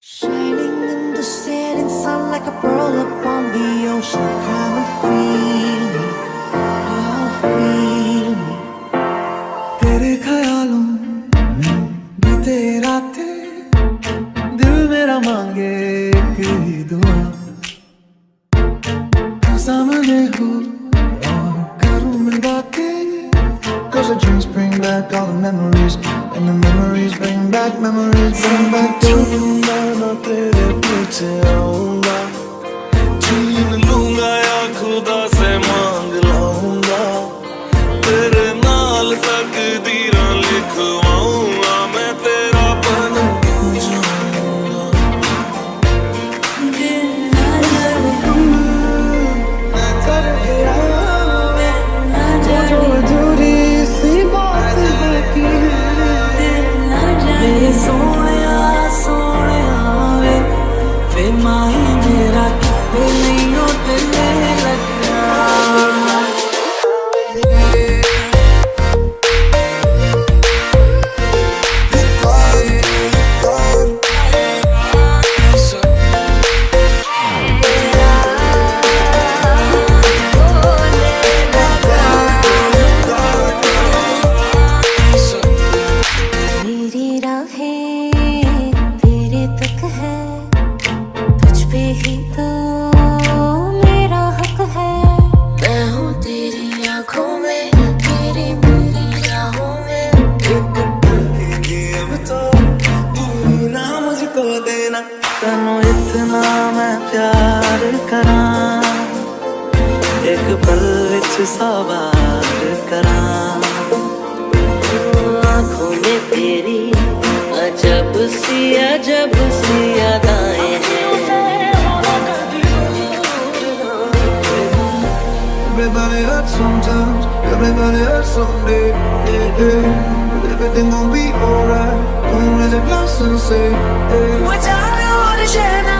Shining in the setting sun like a pearl upon the ocean. Come and feel me, oh feel me. तेरे ख्यालों में बीते रातें, दिल मेरा मांगे एक ही दुआ। तू सामने हो और करूँ मैं बातें। Cause the dreams bring back all the memories, and the memories bring back you. मैं तेरे पीछे आऊंगा, छीन लूंगा या खुदा से मांग लाऊंगा, तेरे नाल तकदीरां लिखवाऊंगा, मैं तेरा बन जाऊंगा। जो अधूरी सी बात बाकी मेरे सोनिया सोनिया वे माही मेरा किते नहीं हो तेरे लगना। तनु इतना मैं प्यार करा, एक पल विच सवार करा। आँखों में तेरी अजब सी अदाएं हैं। Everybody hurts sometimes, everybody hurts someday. Yeah. Everything gon' be alright. Don't raise a glass and say, hey. What I want to share.